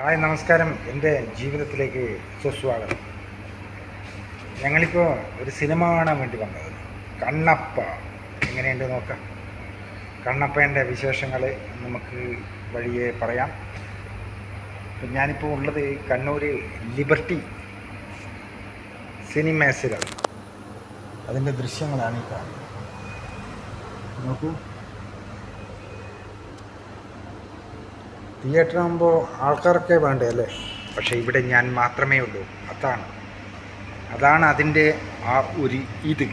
Hi നമസ്കാരം. എൻ്റെ ജീവിതത്തിലേക്ക് സുസ്വാഗതം. ഞങ്ങളിപ്പോൾ ഒരു സിനിമ കാണാൻ വേണ്ടി വന്നത്. കണ്ണപ്പ എങ്ങനെയുണ്ട് നോക്കാം. കണ്ണപ്പേൻ്റെ വിശേഷങ്ങൾ നമുക്ക് വഴിയെ പറയാം. ഇപ്പം ഞാനിപ്പോൾ ഉള്ളത് കണ്ണൂർ ലിബർട്ടി സിനിമാസിലാണ്. അതിൻ്റെ ദൃശ്യങ്ങളാണ് ഈ കാണുന്നത്. നോക്കൂ, തിയേറ്റർ ആകുമ്പോൾ ആൾക്കാരൊക്കെ വേണ്ടേ അല്ലേ? പക്ഷേ ഇവിടെ ഞാൻ മാത്രമേ ഉള്ളൂ. അതാണ് അതിൻ്റെ ആ ഒരു ഇത്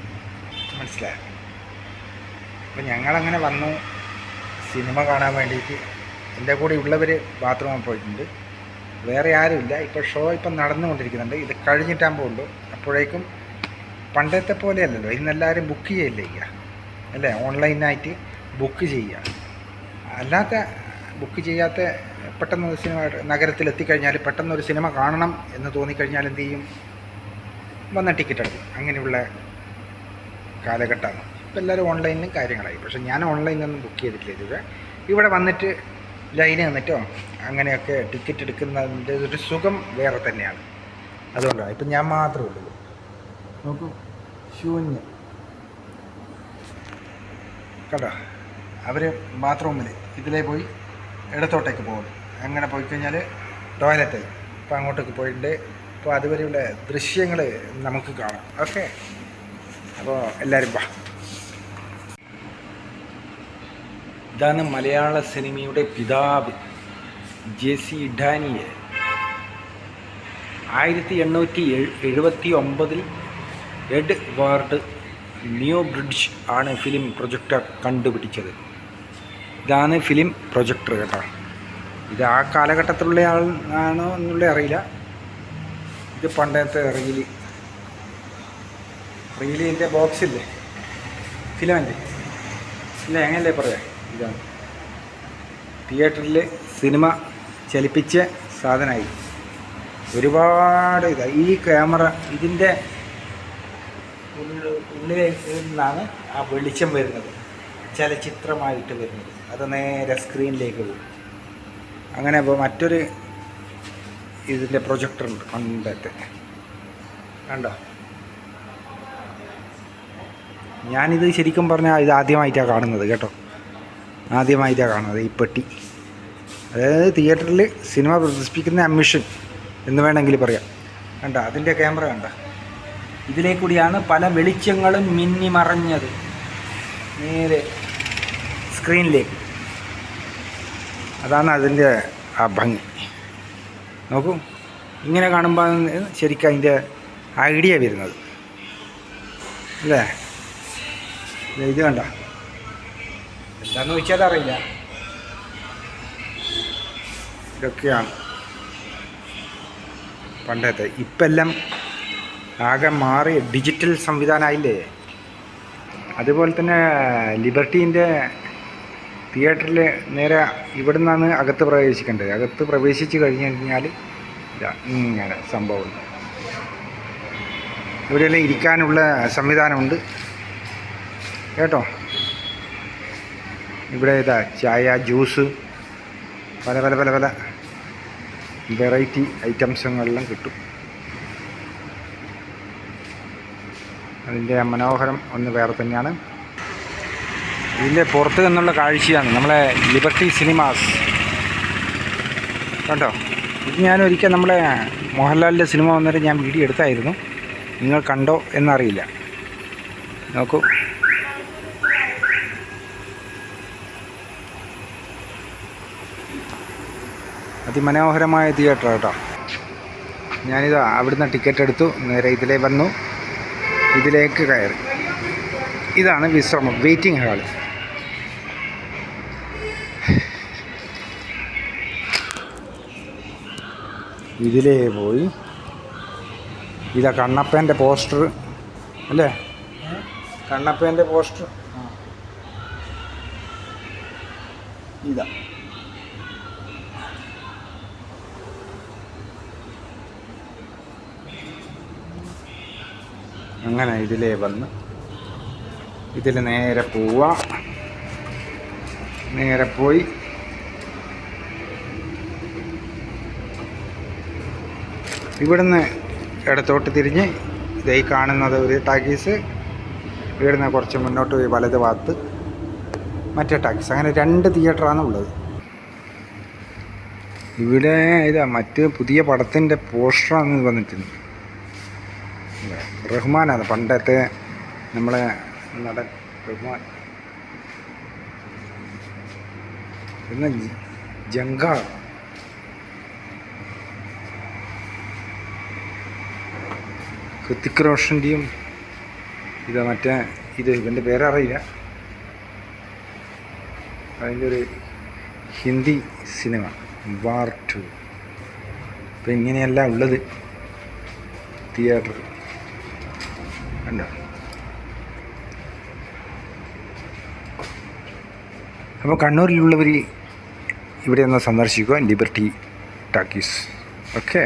മനസ്സിലായത്. അപ്പം ഞങ്ങളങ്ങനെ വന്നു സിനിമ കാണാൻ വേണ്ടിയിട്ട്. എൻ്റെ കൂടെ ഉള്ളവർ ബാത്റൂമിൽ പോയിട്ടുണ്ട്, വേറെ ആരുമില്ല. ഇപ്പോൾ ഷോ നടന്നുകൊണ്ടിരിക്കുന്നുണ്ട്. ഇത് കഴിഞ്ഞിട്ടാകുമ്പോൾ ഉള്ളൂ. അപ്പോഴേക്കും പണ്ടത്തെ പോലെയല്ലല്ലോ, ഇന്നെല്ലാവരും ബുക്ക് ചെയ്യല്ലേ ചെയ്യുക അല്ലേ? ഓൺലൈനായിട്ട് ബുക്ക് ചെയ്യുക. അല്ലാത്ത ബുക്ക് ചെയ്യാത്ത പെട്ടെന്ന് ഒരു സിനിമ നഗരത്തിലെത്തിക്കഴിഞ്ഞാൽ പെട്ടെന്നൊരു സിനിമ കാണണം എന്ന് തോന്നിക്കഴിഞ്ഞാൽ എന്ത് ചെയ്യും? വന്ന ടിക്കറ്റ് എടുക്കും. അങ്ങനെയുള്ള കാലഘട്ടമാണ്. ഇപ്പം എല്ലാവരും ഓൺലൈനിലും കാര്യങ്ങളായി. പക്ഷേ ഞാൻ ഓൺലൈനിലൊന്നും ബുക്ക് ചെയ്തിട്ടില്ല. ഇവിടെ വന്നിട്ട് ലൈനിൽ നിന്നിട്ടോ അങ്ങനെയൊക്കെ ടിക്കറ്റ് എടുക്കുന്നതിൻ്റെ ഒരു സുഖം വേറെ തന്നെയാണ്. അതുകൊണ്ടാണ് ഇപ്പം ഞാൻ മാത്രമേ ഉള്ളൂ. നോക്കൂ, ശൂന്യം കേട്ടോ. അവർ ബാത്റൂമിൽ ഇതിലേ പോയി ഇടത്തോട്ടേക്ക് പോകും. അങ്ങനെ പോയി കഴിഞ്ഞാൽ ടോയ്ലറ്റായി. ഇപ്പോൾ അങ്ങോട്ടേക്ക് പോയിട്ടുണ്ട്. അപ്പോൾ അതുവരെയുള്ള ദൃശ്യങ്ങൾ നമുക്ക് കാണാം. ഓക്കെ, അപ്പോൾ എല്ലാവരും വാ. ഇതാണ് മലയാള സിനിമയുടെ പിതാവ് JC ഡാനിയൽ. 1879 എഡ്വാർഡ് ന്യൂബ്രിഡ്ജ് ആണ് ഫിലിം പ്രൊജക്ടർ കണ്ടുപിടിച്ചത്. ഇതാണ് ഫിലിം പ്രൊജക്ടർ കേട്ടോ. ഇത് ആ കാലഘട്ടത്തിലുള്ള ആളാണോ എന്നുള്ള അറിയില്ല. ഇത് പണ്ടത്തെ റീലിൻ്റെ ബോക്സില്ലേ, ഫിലമൻ്റ് ഇല്ല, എങ്ങനല്ലേ പറയാം. ഇതാണ് തിയേറ്ററിൽ സിനിമ ചലിപ്പിച്ച സാധനമായി. ഒരുപാട് ഇതാണ് ഈ ക്യാമറ. ഇതിൻ്റെ ഉള്ളിലേക്ക് നിന്നാണ് ആ വെളിച്ചം വരുന്നത്, ചലച്ചിത്രമായിട്ട് വരുന്നത്. അത് നേരെ സ്ക്രീനിലേക്ക് പോകും. അങ്ങനെ ഇപ്പോൾ മറ്റൊരു ഇതിൻ്റെ പ്രൊജക്ടറുണ്ട് പണ്ടത്തെ, കണ്ടോ? ഞാനിത് ശരിക്കും പറഞ്ഞാൽ ഇത് ആദ്യമായിട്ടാണ് കാണുന്നത് കേട്ടോ. ആദ്യമായിട്ടാണ് കാണുന്നത് ഈ പെട്ടി. അതായത് തിയേറ്ററിൽ സിനിമ പ്രദർശിപ്പിക്കുന്ന അഡ്മിഷൻ എന്ന് വേണമെങ്കിൽ പറയാം. കണ്ടോ അതിൻ്റെ ക്യാമറ കണ്ടോ? ഇതിലേ കൂടിയാണ് പല വെളിച്ചങ്ങളും മിന്നി മറഞ്ഞത് നേരെ സ്ക്രീനിലേക്ക്. അതാണ് അതിൻ്റെ ആ ഭംഗി. നോക്കൂ, ഇങ്ങനെ കാണുമ്പോൾ ശരിക്കും അതിൻ്റെ ഐഡിയ വരുന്നത് അല്ലേ? ഇത് കണ്ട എന്താണെന്ന് ചോദിച്ചാൽ അറിയില്ല. ഇതൊക്കെയാണ് പണ്ടത്തെ. ഇപ്പം എല്ലാം ആകെ മാറി ഡിജിറ്റൽ സംവിധാനമായില്ലേ. അതുപോലെ തന്നെ ലിബർട്ടീൻ്റെ തിയേറ്ററിൽ നേരെ ഇവിടെ നിന്നാണ് അകത്ത് പ്രവേശിക്കേണ്ടത്. അകത്ത് പ്രവേശിച്ച് കഴിഞ്ഞ് കഴിഞ്ഞാൽ ഇങ്ങനെ സംഭവമുണ്ട്. ഇവിടെയെല്ലാം ഇരിക്കാനുള്ള സംവിധാനമുണ്ട് കേട്ടോ. ഇവിടെ ചായ, ജ്യൂസ്, പല പല പല പല വെറൈറ്റി ഐറ്റംസുകളെല്ലാം കിട്ടും. അതിൻ്റെ മനോഹരം ഒന്ന് വേറെ തന്നെയാണ്. ഇതിൻ്റെ പുറത്ത് നിന്നുള്ള കാഴ്ചയാണ് നമ്മളെ ലിബർട്ടി സിനിമാസ് കേട്ടോ. ഇത് ഞാൻ ഒരിക്കൽ നമ്മളെ മോഹൻലാലിൻ്റെ സിനിമ വന്നിട്ട് ഞാൻ വീഡിയോ എടുത്തായിരുന്നു. നിങ്ങൾ കണ്ടോ എന്നറിയില്ല. നോക്കൂ, അതിമനോഹരമായ തിയേറ്റർ കേട്ടോ. ഞാനിത് അവിടുന്ന് ടിക്കറ്റ് എടുത്തു, നേരെ ഇതിലേ വന്നു, ഇതിലേക്ക് കയറി. ഇതാണ് വിശ്രമം, വെയിറ്റിംഗ് ഹാള്. ഇതിലേ പോയി ഇതാ കണ്ണപ്പേൻ്റെ പോസ്റ്റർ അല്ലേ? കണ്ണപ്പേൻ്റെ പോസ്റ്റർ ഇതാ. അങ്ങനെ ഇതിലേ വന്ന് ഇതിൽ നേരെ പോവുക. നേരെ പോയി ഇവിടുന്ന് ഇടത്തോട്ട് തിരിഞ്ഞ് ഇതായി കാണുന്നത് ഒരു ടാക്കീസ്, ഇവിടുന്ന് കുറച്ച് മുന്നോട്ട് പോയി വലത് ഭാഗത്ത് മറ്റേ ടാക്കീസ്. അങ്ങനെ 2 തിയേറ്ററാണ് ഉള്ളത്. ഇവിടെ ഇതാ മറ്റ് പുതിയ പടത്തിൻ്റെ പോസ്റ്ററാണ് വന്നിട്ടുണ്ട്. റഹ്മാനാണ്, പണ്ടത്തെ നമ്മളെ നടൻ റഹ്മാൻ. പിന്നെ ജങ്കാർ, ഹൃത്തിക് റോഷൻ്റെയും ഇതാ മറ്റേ ഇവൻ്റെ പേരറിയില്ല, അതിൻ്റെ ഒരു ഹിന്ദി സിനിമ വാർ 2. അപ്പം ഇങ്ങനെയല്ല ഉള്ളത് തിയേറ്റർ കണ്ടോ. അപ്പോൾ കണ്ണൂരിലുള്ളവർ ഇവിടെ ഒന്ന് സന്ദർശിക്കുക ലിബർട്ടി ടാക്കീസ്. ഓക്കെ.